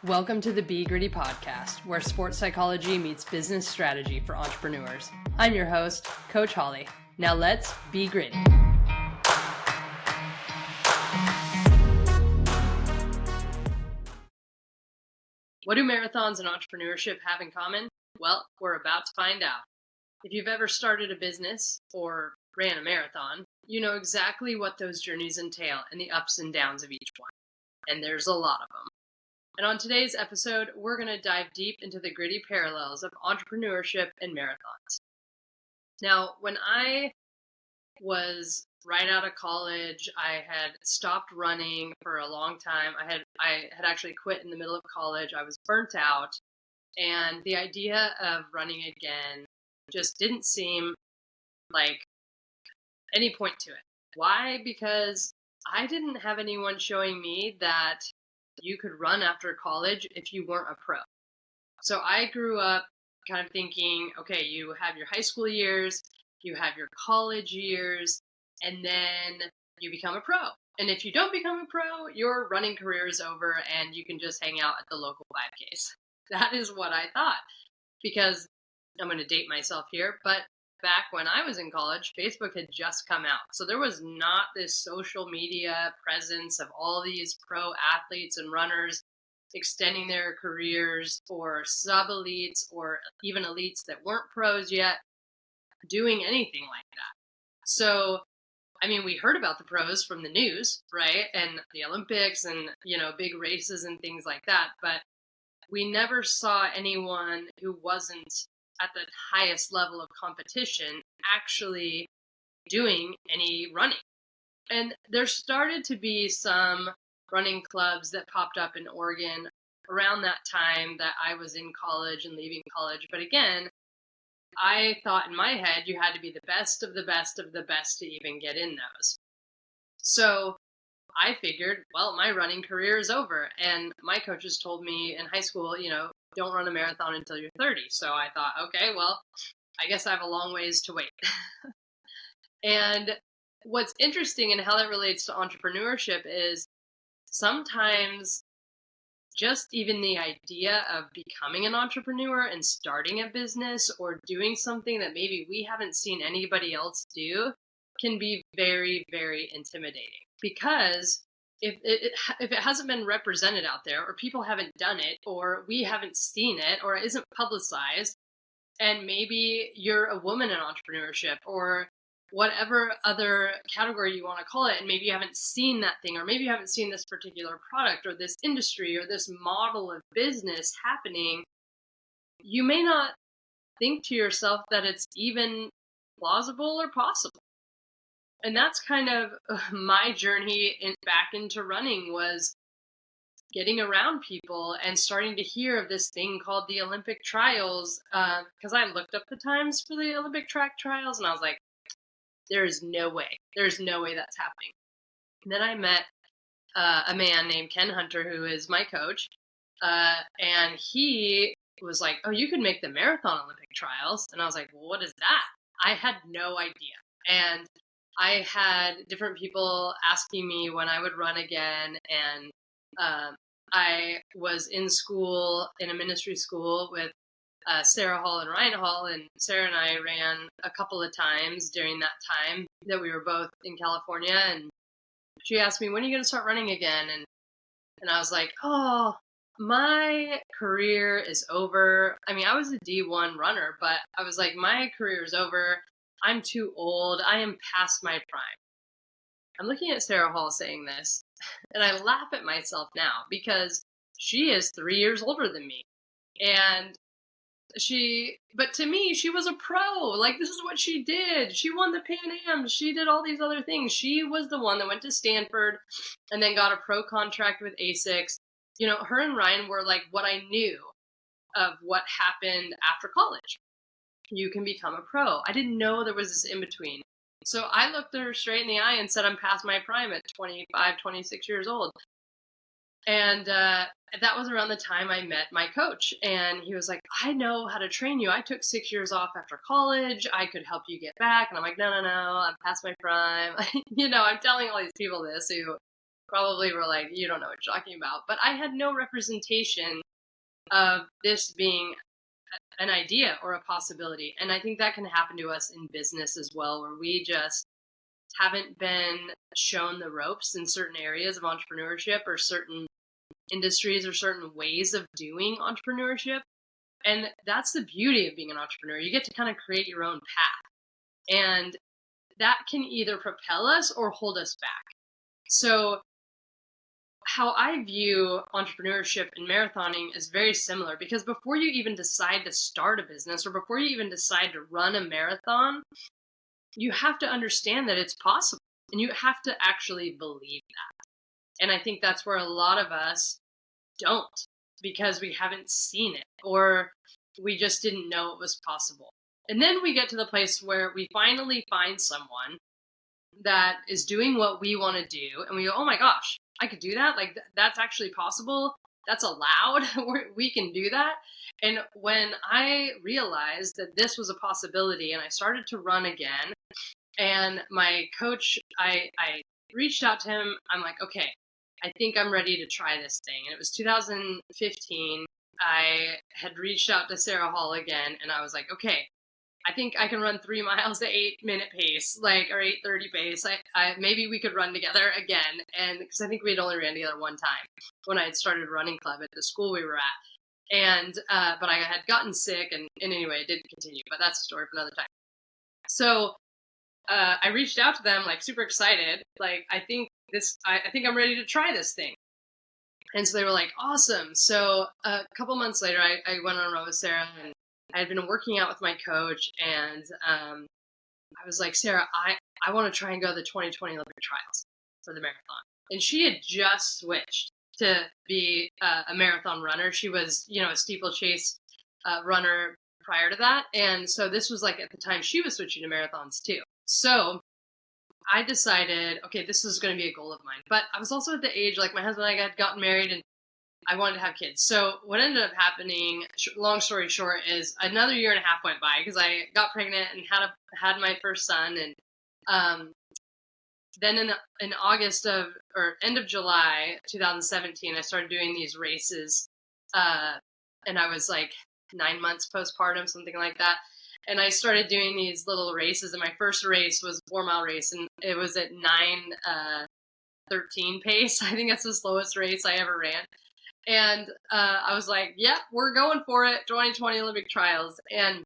Welcome to the Be Gritty podcast, where sports psychology meets business strategy for entrepreneurs. I'm your host, Coach Holly. Now let's be gritty. What do marathons and entrepreneurship have in common? Well, we're about to find out. If you've ever started a business or ran a marathon, you know exactly what those journeys entail and the ups and downs of each one. And there's a lot of them. And on today's episode, we're going to dive deep into the gritty parallels of entrepreneurship and marathons. Now, when I was right out of college, I had stopped running for a long time. I had actually quit in the middle of college. I was burnt out, and the idea of running again just didn't seem like any point to it. Why? Because I didn't have anyone showing me that you could run after college if you weren't a pro. So I grew up kind of thinking, okay, you have your high school years, you have your college years, and then you become a pro. And if you don't become a pro, your running career is over and you can just hang out at the local 5Ks. That is what I thought, because I'm going to date myself here, but back when I was in college, Facebook had just come out. So there was not this social media presence of all these pro athletes and runners extending their careers, or sub-elites, or even elites that weren't pros yet doing anything like that. So, I mean, we heard about the pros from the news, right? And the Olympics and, big races and things like that. But we never saw anyone who wasn't at the highest level of competition actually doing any running. And there started to be some running clubs that popped up in Oregon around that time that I was in college and leaving college. But again, I thought in my head you had to be the best of the best of the best to even get in those. So I figured, well, my running career is over. And my coaches told me in high school, don't run a marathon until you're 30. So I thought, okay, well, I guess I have a long ways to wait. And what's interesting and how that relates to entrepreneurship is sometimes just even the idea of becoming an entrepreneur and starting a business or doing something that maybe we haven't seen anybody else do can be very, very intimidating. Because if it hasn't been represented out there, or people haven't done it, or we haven't seen it, or it isn't publicized, and maybe you're a woman in entrepreneurship, or whatever other category you want to call it, and maybe you haven't seen that thing, or maybe you haven't seen this particular product, or this industry, or this model of business happening, you may not think to yourself that it's even plausible or possible. And that's kind of my journey back into running, was getting around people and starting to hear of this thing called the Olympic trials, because I looked up the times for the Olympic track trials and I was like, there's no way that's happening. And then I met a man named Ken Hunter, who is my coach, and he was like, oh, you could make the marathon Olympic trials. And I was like, well, what is that? I had no idea. And I had different people asking me when I would run again, and I was in school, in a ministry school with Sarah Hall and Ryan Hall, and Sarah and I ran a couple of times during that time that we were both in California, and she asked me, when are you going to start running again? And I was like, oh, my career is over. I mean, I was a D1 runner, but I was like, my career is over. I'm too old. I am past my prime. I'm looking at Sarah Hall saying this, and I laugh at myself now because she is 3 years older than me. And but to me, she was a pro. Like, this is what she did. She won the Pan Ams. She did all these other things. She was the one that went to Stanford and then got a pro contract with ASICS. Her and Ryan were like what I knew of what happened after college. You can become a pro. I didn't know there was this in between. So I looked her straight in the eye and said, I'm past my prime at 25, 26 years old. And that was around the time I met my coach. And he was like, I know how to train you. I took 6 years off after college. I could help you get back. And I'm like, no, I'm past my prime. I'm telling all these people this who probably were like, you don't know what you're talking about. But I had no representation of this being an idea or a possibility. And I think that can happen to us in business as well, where we just haven't been shown the ropes in certain areas of entrepreneurship or certain industries or certain ways of doing entrepreneurship. And that's the beauty of being an entrepreneur. You get to kind of create your own path. And that can either propel us or hold us back. So how I view entrepreneurship and marathoning is very similar, because before you even decide to start a business or before you even decide to run a marathon, you have to understand that it's possible and you have to actually believe that. And I think that's where a lot of us don't, because we haven't seen it or we just didn't know it was possible. And then we get to the place where we finally find someone that is doing what we want to do and we go, oh my gosh, I could do that. Like that's actually possible. That's allowed. We can do that. And when I realized that this was a possibility and I started to run again, and my coach, I reached out to him. I'm like, okay, I think I'm ready to try this thing. And it was 2015. I had reached out to Sarah Hall again and I was like, okay, I think I can run 3 miles at 8-minute pace, like, or 8:30 pace. Maybe we could run together again. And because I think we had only ran together one time when I had started running club at the school we were at. And, but I had gotten sick and anyway, it didn't continue, but that's a story for another time. So, I reached out to them, like super excited. Like, I think I'm ready to try this thing. And so they were like, awesome. So a couple months later, I went on a run with Sarah and I had been working out with my coach, and I was like, Sarah, I want to try and go to the 2020 Olympic trials for the marathon. And she had just switched to be a marathon runner. She was, a steeplechase runner prior to that. And so this was like at the time she was switching to marathons too. So I decided, okay, this is going to be a goal of mine. But I was also at the age, like my husband and I had gotten married and I wanted to have kids. So what ended up happening, long story short, is another year and a half went by because I got pregnant and had my first son. And then in August or end of July 2017, I started doing these races. And I was like 9 months postpartum, something like that. And I started doing these little races. And my first race was a 4-mile race. And it was at 9:13 pace. I think that's the slowest race I ever ran. And I was like, yep, we're going for it, 2020 Olympic trials. And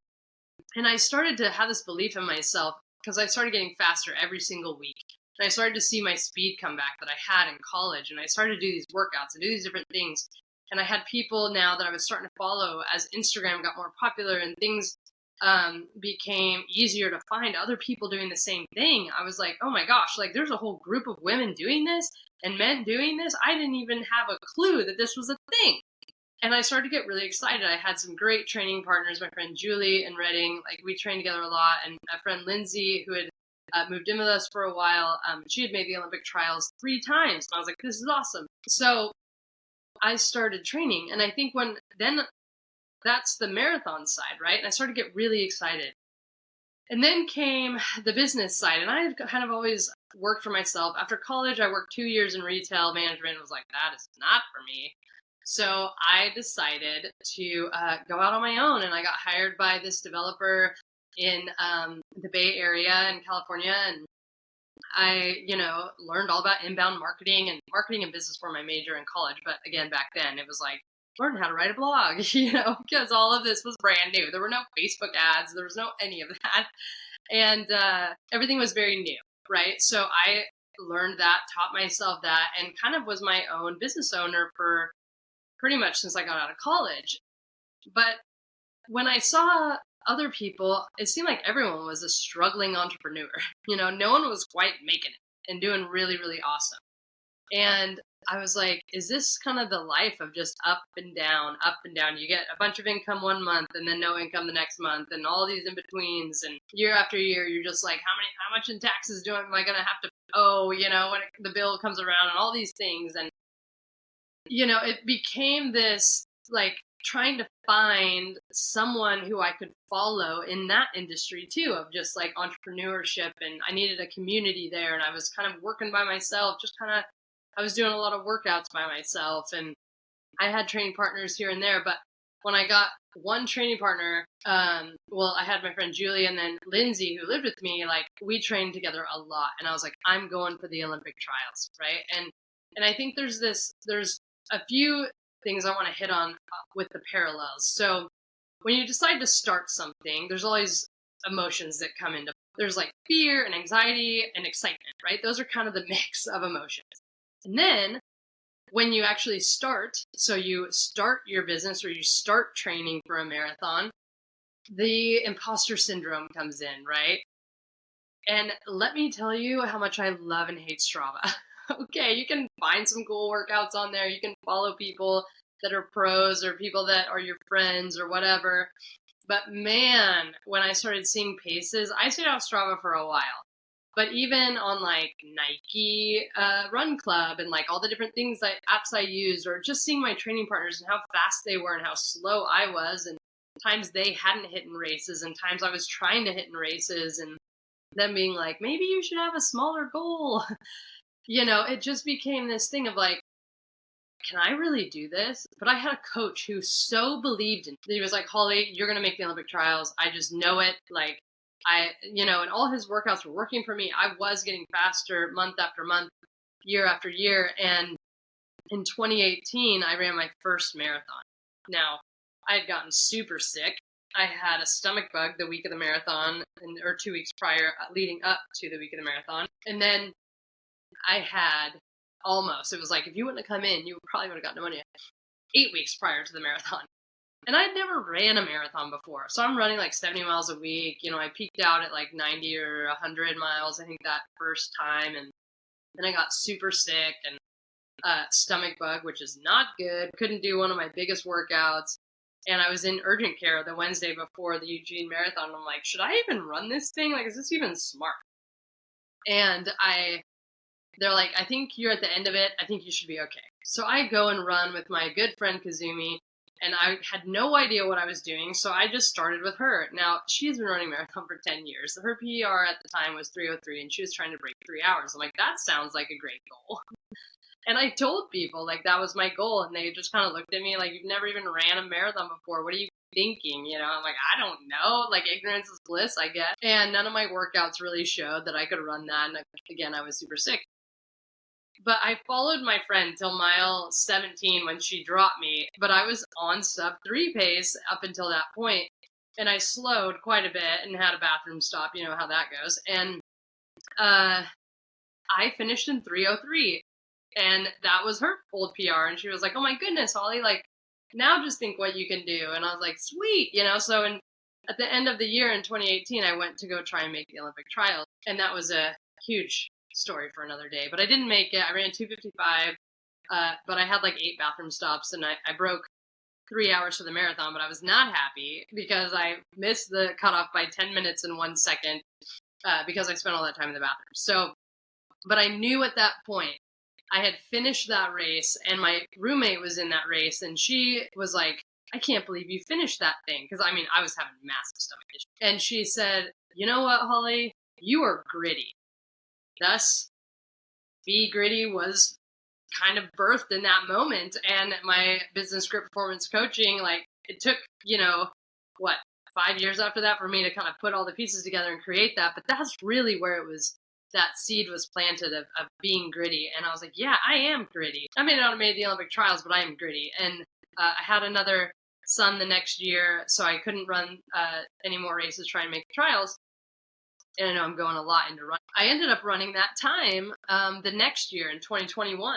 I started to have this belief in myself because I started getting faster every single week. And I started to see my speed come back that I had in college. And I started to do these workouts and do these different things. And I had people now that I was starting to follow as Instagram got more popular and things became easier to find other people doing the same thing. I was like, oh my gosh, like there's a whole group of women doing this and men doing this. I didn't even have a clue that this was a thing. And I started to get really excited. I had some great training partners, my friend Julie in Reading, like we trained together a lot, and a friend Lindsay who had moved in with us for a while. She had made the Olympic trials 3 times. And I was like, this is awesome. So I started training. And I think that's the marathon side, right? And I started to get really excited. And then came the business side. And I had kind of always worked for myself. After college, I worked 2 years in retail management and was like, that is not for me. So I decided to go out on my own. And I got hired by this developer in the Bay Area in California. And I, learned all about inbound marketing and business were my major in college. But again, back then it was like, learn how to write a blog, because all of this was brand new. There were no Facebook ads. There was no any of that. And everything was very new, right? So I learned that, taught myself that, and kind of was my own business owner for pretty much since I got out of college. But when I saw other people, it seemed like everyone was a struggling entrepreneur. No one was quite making it and doing really, really awesome. And I was like, is this kind of the life of just up and down, up and down? You get a bunch of income one month and then no income the next month and all these in betweens, and year after year, you're just like, how much in taxes am I going to have to owe, when the bill comes around and all these things. And, it became this like trying to find someone who I could follow in that industry too, of just like entrepreneurship. And I needed a community there. And I was kind of working by myself, just kind of I was doing a lot of workouts by myself, and I had training partners here and there. But when I got one training partner, I had my friend Julie and then Lindsay who lived with me. Like, we trained together a lot, and I was like, I'm going for the Olympic trials, right? And I think there's a few things I want to hit on with the parallels. So when you decide to start something, there's always emotions that come into. There's like fear and anxiety and excitement, right? Those are kind of the mix of emotions. And then when you actually start, so you start your business or you start training for a marathon, the imposter syndrome comes in, right? And let me tell you how much I love and hate Strava. Okay, you can find some cool workouts on there. You can follow people that are pros or people that are your friends or whatever. But man, when I started seeing paces, I stayed off Strava for a while. But even on like Nike Run Club and like all the different things that apps I used, or just seeing my training partners and how fast they were and how slow I was, and times they hadn't hit in races and times I was trying to hit in races, and them being like, maybe you should have a smaller goal. It just became this thing of like, can I really do this? But I had a coach who so believed in me. He was like, Holly, you're going to make the Olympic trials. I just know it. Like, and all his workouts were working for me. I was getting faster month after month, year after year. And in 2018, I ran my first marathon. Now, I had gotten super sick. I had a stomach bug the week of the marathon, or 2 weeks prior, leading up to the week of the marathon. And then I had it was like, if you wouldn't have come in, you probably would have gotten pneumonia 8 weeks prior to the marathon. And I'd never ran a marathon before. So I'm running like 70 miles a week. I peaked out at like 90 or 100 miles, I think, that first time. And then I got super sick and stomach bug, which is not good. Couldn't do one of my biggest workouts. And I was in urgent care the Wednesday before the Eugene Marathon. I'm like, should I even run this thing? Like, is this even smart? And they're like, I think you're at the end of it. I think you should be okay. So I go and run with my good friend Kazumi, and I had no idea what I was doing. So I just started with her. Now, she's been running marathon for 10 years. Her PR at the time was 3:03, and she was trying to break 3 hours. I'm like, that sounds like a great goal. And I told people like that was my goal, and they just kind of looked at me like, you've never even ran a marathon before. What are you thinking? I'm like, I don't know. Like, ignorance is bliss, I guess. And none of my workouts really showed that I could run that. And again, I was super sick. But I followed my friend till mile 17 when she dropped me, but I was on sub 3 pace up until that point, and I slowed quite a bit and had a bathroom stop. You know how that goes. And I finished in 3:03, and that was her old PR. And she was like, oh my goodness, Holly, like, now just think what you can do. And I was like, sweet, so at the end of the year in 2018, I went to go try and make the Olympic trials, and that was a huge story for another day. But I didn't make it. I ran 2:55, but I had like 8 bathroom stops, and I broke 3 hours for the marathon. But I was not happy because I missed the cutoff by 10 minutes and 1 second because I spent all that time in the bathroom. So, but I knew at that point I had finished that race, and my roommate was in that race, and she was like, I can't believe you finished that thing. Because I mean, I was having massive stomach issues. And she said, you know what, Holly, you are gritty. Thus, Be Gritty was kind of birthed in that moment. And my business script performance coaching, like, it took, 5 years after that for me to kind of put all the pieces together and create that. But that's really where that seed was planted of being gritty. And I was like, yeah, I am gritty. I may not have made the Olympic trials, but I am gritty. And I had another son the next year, so I couldn't run any more races trying to make the trials. And I know I'm going a lot into running. I ended up running that time the next year in 2021.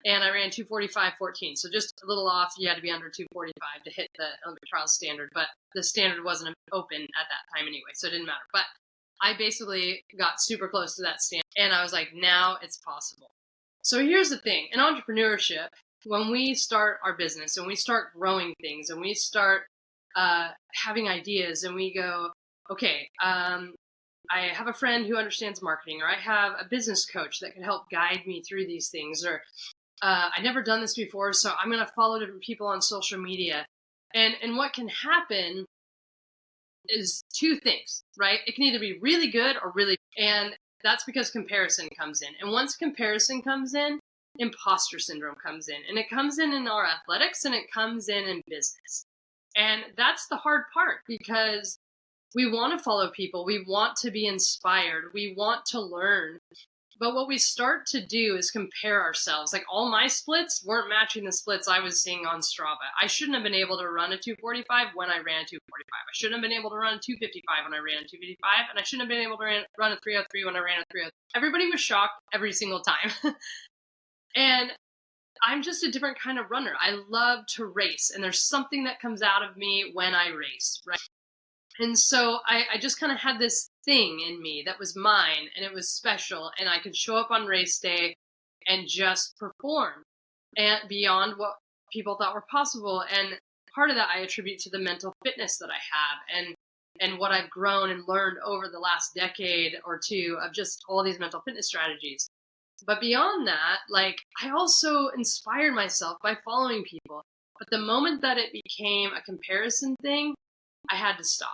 And I ran 2:45:14. So just a little off. You had to be under 2:45 to hit the Olympic trials standard. But the standard wasn't open at that time anyway, so it didn't matter. But I basically got super close to that standard. And I was like, now it's possible. So here's the thing. In entrepreneurship, when we start our business and we start growing things and we start having ideas and we go, okay, I have a friend who understands marketing, or I have a business coach that can help guide me through these things, or I've never done this before, so I'm going to follow different people on social media. And what can happen is 2 things, right? It can either be really good or really, and that's because comparison comes in. And once comparison comes in, imposter syndrome comes in. And it comes in our athletics, and it comes in business. And that's the hard part, because we want to follow people. We want to be inspired. We want to learn. But what we start to do is compare ourselves. Like, all my splits weren't matching the splits I was seeing on Strava. I shouldn't have been able to run a 245 when I ran a 245. I shouldn't have been able to run a 255 when I ran a 255. And I shouldn't have been able to run a 303 when I ran a 303. Everybody was shocked every single time. And I'm just a different kind of runner. I love to race. And there's something that comes out of me when I race, right? And so I just kind of had this thing in me that was mine, and it was special, and I could show up on race day and just perform and beyond what people thought were possible. And part of that I attribute to the mental fitness that I have, and what I've grown and learned over the last decade or two of just all these mental fitness strategies. But beyond that, like, I also inspired myself by following people. But the moment that it became a comparison thing, I had to stop.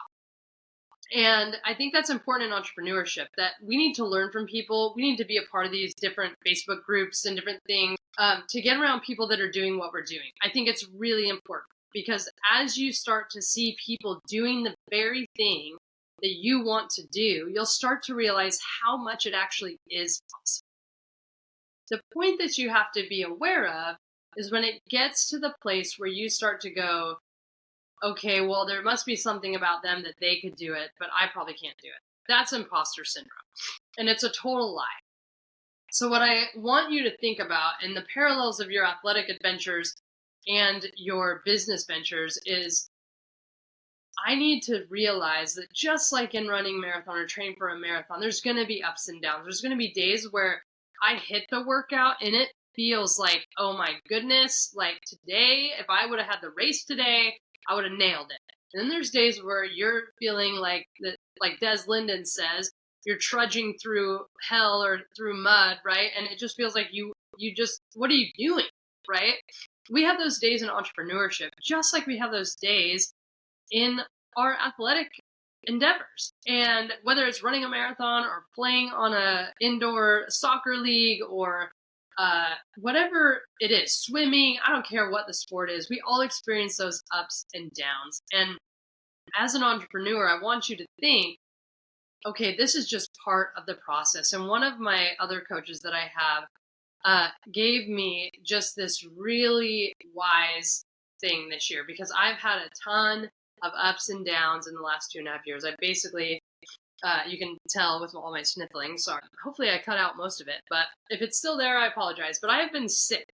And I think that's important in entrepreneurship, that we need to learn from people. We need to be a part of these different Facebook groups and different things to get around people that are doing what we're doing. I think it's really important, because as you start to see people doing the very thing that you want to do, you'll start to realize how much it actually is possible. The point that you have to be aware of is when it gets to the place where you start to go, okay, well, there must be something about them that they could do it, but I probably can't do it. That's imposter syndrome. And it's a total lie. So what I want you to think about in the parallels of your athletic adventures and your business ventures is, I need to realize that just like in running a marathon or training for a marathon, there's going to be ups and downs. There's going to be days where I hit the workout and it feels like, oh my goodness, like today, if I would have had the race today, I would have nailed it. And then there's days where you're feeling like Des Linden says, you're trudging through hell or through mud, right? And it just feels like you just, what are you doing, right? We have those days in entrepreneurship, just like we have those days in our athletic endeavors. And whether it's running a marathon or playing on a indoor soccer league or whatever it is, swimming, I don't care what the sport is, we all experience those ups and downs. And as an entrepreneur, I want you to think, okay, this is just part of the process. And one of my other coaches that I have gave me just this really wise thing this year, because I've had a ton of ups and downs in the last 2.5 years. I basically, you can tell with all my sniffling, sorry. Hopefully I cut out most of it, but if it's still there, I apologize. But I have been sick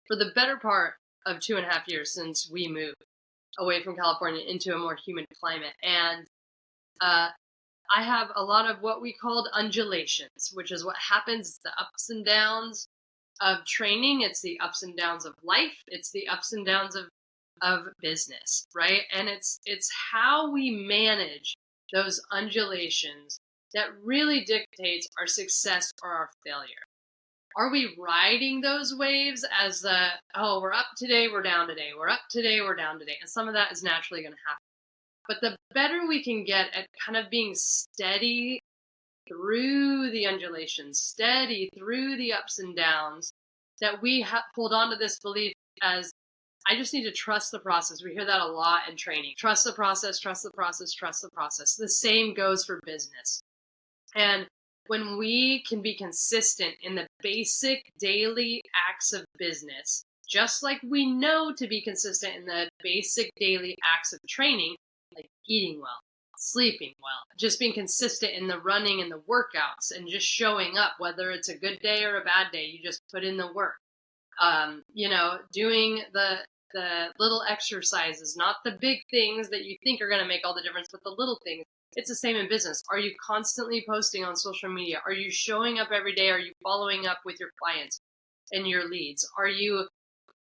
for the better part of 2.5 years since we moved away from California into a more humid climate. And I have a lot of what we called undulations, which is what happens. It's the ups and downs of training. It's the ups and downs of life. It's the ups and downs of business, right? And it's how we manage those undulations that really dictates our success or our failure. Are we riding those waves as we're up today, we're down today, we're up today, we're down today? And some of that is naturally going to happen. But the better we can get at kind of being steady through the undulations, steady through the ups and downs, that we hold on to this belief as, I just need to trust the process. We hear that a lot in training. Trust the process, trust the process, trust the process. The same goes for business. And when we can be consistent in the basic daily acts of business, just like we know to be consistent in the basic daily acts of training, like eating well, sleeping well, just being consistent in the running and the workouts and just showing up, whether it's a good day or a bad day, you just put in the work. Doing the little exercises, not the big things that you think are going to make all the difference, but the little things. It's the same in business. Are you constantly posting on social media? Are you showing up every day? Are you following up with your clients and your leads?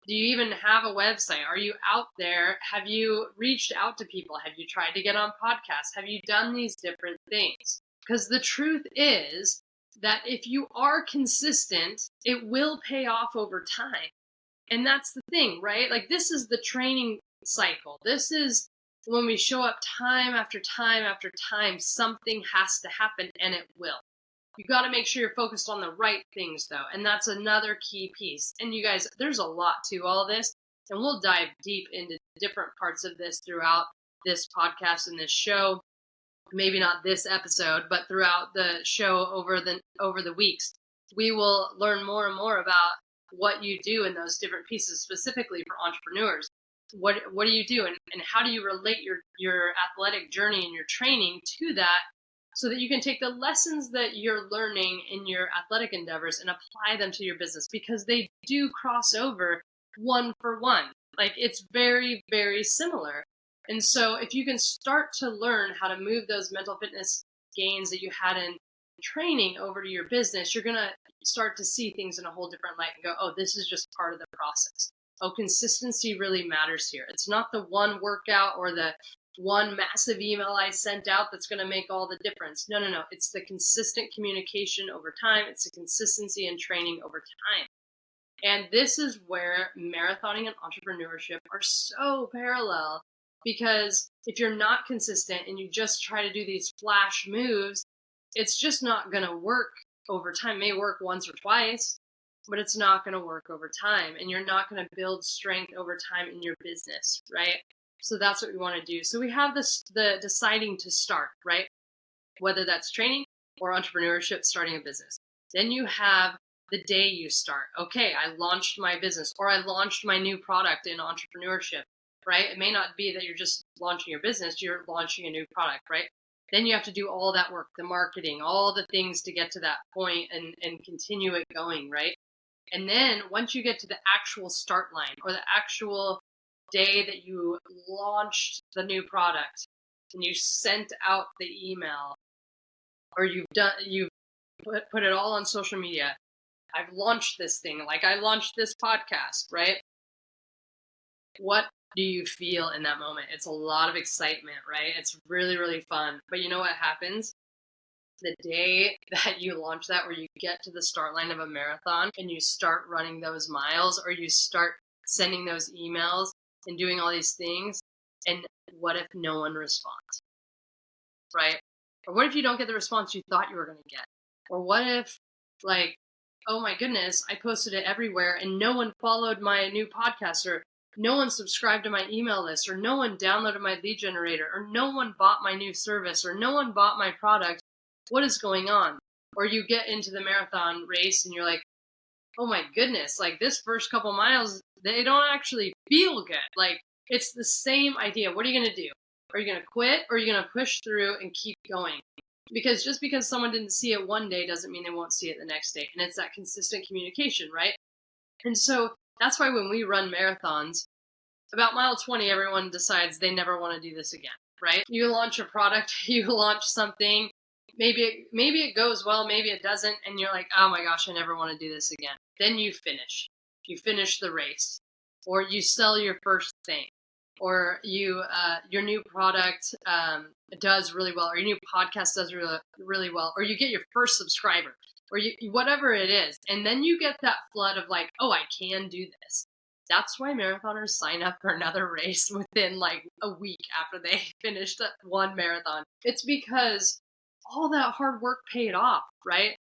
Do you even have a website? Are you out there? Have you reached out to people? Have you tried to get on podcasts? Have you done these different things? Because the truth is that if you are consistent, it will pay off over time. And that's the thing, right? Like, this is the training cycle. This is when we show up time after time after time, something has to happen, and it will. You got to make sure you're focused on the right things, though. And that's another key piece. And you guys, there's a lot to all this. And we'll dive deep into different parts of this throughout this podcast and this show. Maybe not this episode, but throughout the show over the weeks, we will learn more and more about what you do in those different pieces, specifically for entrepreneurs. What do you do, and how do you relate your athletic journey and your training to that, so that you can take the lessons that you're learning in your athletic endeavors and apply them to your business, because they do cross over one for one. Like, it's very, very similar. And so if you can start to learn how to move those mental fitness gains that you had in training over to your business, you're going to start to see things in a whole different light and go, oh, this is just part of the process. Oh, consistency really matters here. It's not the one workout or the one massive email I sent out that's going to make all the difference. No. It's the consistent communication over time. It's the consistency in training over time. And this is where marathoning and entrepreneurship are so parallel, because if you're not consistent and you just try to do these flash moves, it's just not going to work over time. It may work once or twice, but it's not going to work over time. And you're not going to build strength over time in your business, right? So that's what we want to do. So we have the deciding to start, right? Whether that's training or entrepreneurship, starting a business. Then you have the day you start. Okay, I launched my business, or I launched my new product in entrepreneurship, right? It may not be that you're just launching your business, you're launching a new product, right? Then you have to do all that work, the marketing, all the things to get to that point and continue it going, right? And then once you get to the actual start line, or the actual day that you launched the new product and you sent out the email, or you've put it all on social media, I've launched this thing, like I launched this podcast, right? What do you feel in that moment? It's a lot of excitement, right? It's really, really fun. But you know what happens? The day that you launch that, where you get to the start line of a marathon and you start running those miles, or you start sending those emails and doing all these things, and what if no one responds, right? Or what if you don't get the response you thought you were going to get? Or what if, like, oh my goodness, I posted it everywhere and no one followed my new podcast, or no one subscribed to my email list, or no one downloaded my lead generator, or no one bought my new service, or no one bought my product. What is going on? Or you get into the marathon race and you're like, oh my goodness, like this first couple miles, they don't actually feel good. Like, it's the same idea. What are you going to do? Are you going to quit, or are you going to push through and keep going? Because just because someone didn't see it one day doesn't mean they won't see it the next day. And it's that consistent communication, right? And so that's why when we run marathons, about mile 20, everyone decides they never want to do this again, right? You launch a product, you launch something, maybe it goes well, maybe it doesn't, and you're like, oh my gosh, I never want to do this again. Then you finish the race, or you sell your first thing, or your new product does really well, or your new podcast does really, really well, or you get your first subscriber, or whatever it is. And then you get that flood of like, oh, I can do this. That's why marathoners sign up for another race within like a week after they finished one marathon. It's because all that hard work paid off, right?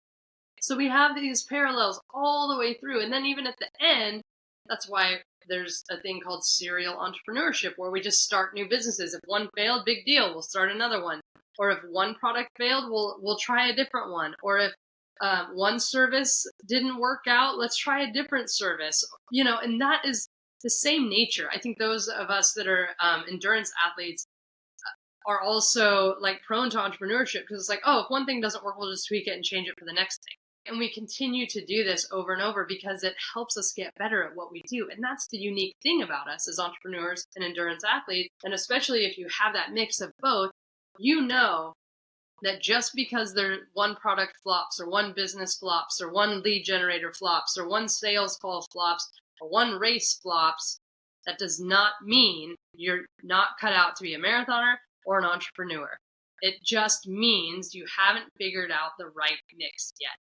So we have these parallels all the way through. And then even at the end, that's why there's a thing called serial entrepreneurship, where we just start new businesses. If one failed, big deal, we'll start another one. Or if one product failed, we'll try a different one. Or if one service didn't work out, let's try a different service. And that is the same nature. I think those of us that are endurance athletes are also like prone to entrepreneurship, because it's like, oh, if one thing doesn't work, we'll just tweak it and change it for the next thing. And we continue to do this over and over because it helps us get better at what we do. And that's the unique thing about us as entrepreneurs and endurance athletes. And especially if you have that mix of both, you know that just because one product flops, or one business flops, or one lead generator flops, or one sales call flops, or one race flops, that does not mean you're not cut out to be a marathoner or an entrepreneur. It just means you haven't figured out the right mix yet.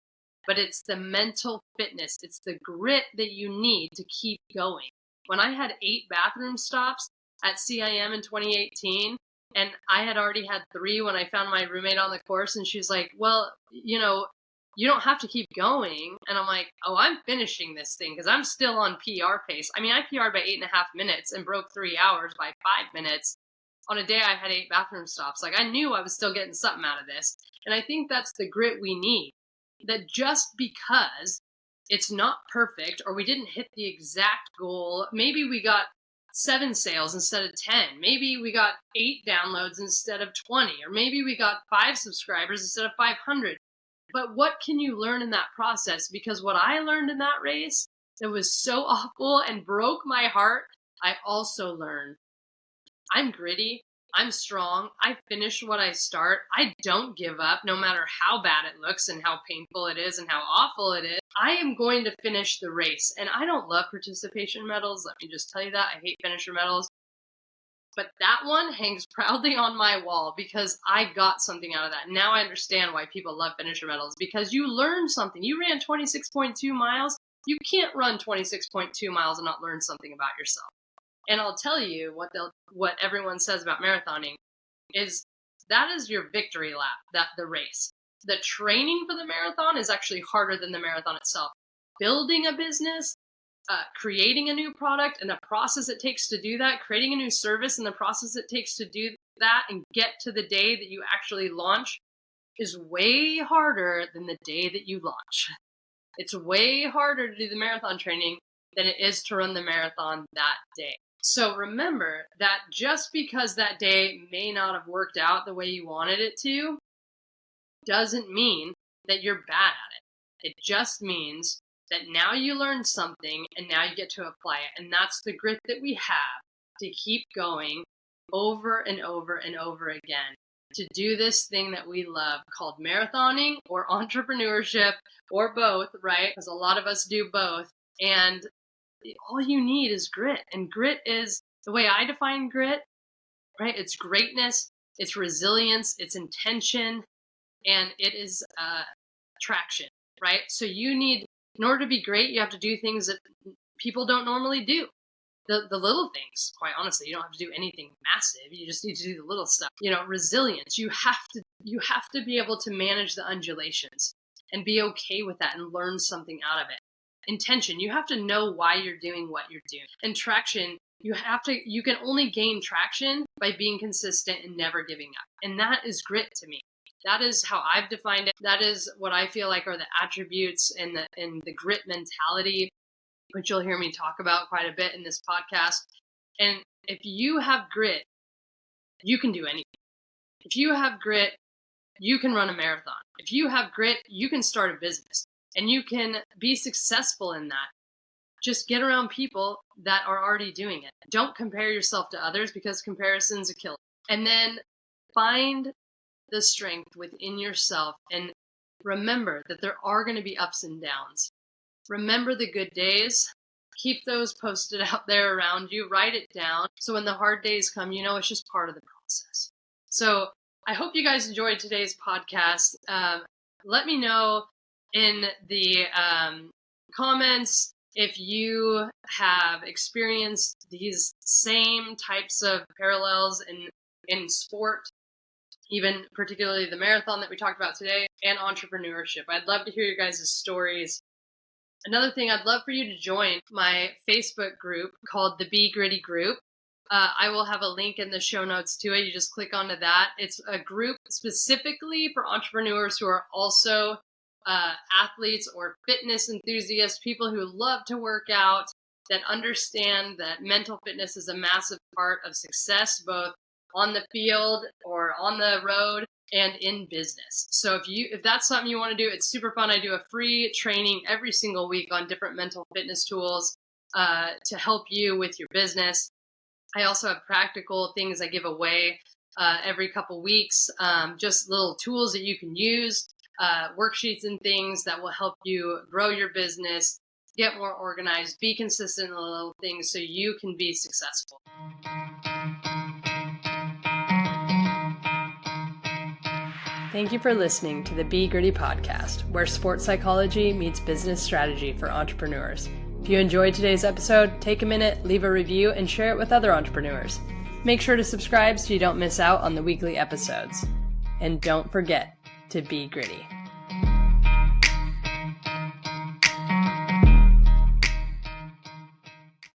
But it's the mental fitness, it's the grit that you need to keep going. When I had 8 bathroom stops at CIM in 2018, and I had already had 3 when I found my roommate on the course, and she's like, well, you don't have to keep going. And I'm like, oh, I'm finishing this thing because I'm still on PR pace. I mean, I PR'd by 8.5 minutes and broke 3 hours by 5 minutes. On a day I had 8 bathroom stops. Like, I knew I was still getting something out of this. And I think that's the grit we need. That just because it's not perfect or we didn't hit the exact goal, maybe we got 7 sales instead of 10. Maybe we got 8 downloads instead of 20. Or maybe we got 5 subscribers instead of 500. But what can you learn in that process? Because what I learned in that race that was so awful and broke my heart, I also learned I'm gritty. I'm strong. I finish what I start. I don't give up no matter how bad it looks and how painful it is and how awful it is. I am going to finish the race. And I don't love participation medals. Let me just tell you that. I hate finisher medals. But that one hangs proudly on my wall because I got something out of that. Now I understand why people love finisher medals, because you learned something. You ran 26.2 miles. You can't run 26.2 miles and not learn something about yourself. And I'll tell you what everyone says about marathoning is that is your victory lap, the race. The training for the marathon is actually harder than the marathon itself. Building a business, creating a new product and the process it takes to do that, creating a new service and the process it takes to do that and get to the day that you actually launch is way harder than the day that you launch. It's way harder to do the marathon training than it is to run the marathon that day. So remember that just because that day may not have worked out the way you wanted it to, doesn't mean that you're bad at it. It just means that now you learned something and now you get to apply it. And that's the grit that we have to keep going over and over and over again to do this thing that we love called marathoning or entrepreneurship or both, right? Because a lot of us do both. And all you need is grit. And grit is the way I define grit, right? It's greatness, it's resilience, it's intention, and it is traction, right? So you need, in order to be great, you have to do things that people don't normally do. The little things, quite honestly, you don't have to do anything massive. You just need to do the little stuff. Resilience. You have to be able to manage the undulations and be okay with that and learn something out of it. Intention. You have to know why you're doing what you're doing. And traction. You can only gain traction by being consistent and never giving up. And that is grit to me. That is how I've defined it. That is what I feel like are the attributes and the grit mentality, which you'll hear me talk about quite a bit in this podcast. And if you have grit, you can do anything. If you have grit, you can run a marathon. If you have grit, you can start a business and you can be successful in that. Just get around people that are already doing it. Don't compare yourself to others because comparison's a killer. And then find the strength within yourself and remember that there are going to be ups and downs. Remember the good days. Keep those posted out there around you. Write it down. So when the hard days come, it's just part of the process. So I hope you guys enjoyed today's podcast. Let me know in the comments if you have experienced these same types of parallels in sport, even particularly the marathon that we talked about today, and entrepreneurship. I'd love to hear your guys' stories. Another thing, I'd love for you to join my Facebook group called the Be Gritty Group. I will have a link in the show notes to it. You just click onto that. It's a group specifically for entrepreneurs who are also athletes or fitness enthusiasts, people who love to work out, that understand that mental fitness is a massive part of success, both on the field or on the road and in business. So if that's something you want to do, it's super fun. I do a free training every single week on different mental fitness tools to help you with your business. I also have practical things I give away every couple weeks, just little tools that you can use, worksheets and things that will help you grow your business, get more organized, be consistent in the little things so you can be successful. Thank you for listening to the Be Gritty podcast, where sports psychology meets business strategy for entrepreneurs. If you enjoyed today's episode, take a minute, leave a review, and share it with other entrepreneurs. Make sure to subscribe so you don't miss out on the weekly episodes. And don't forget to be gritty.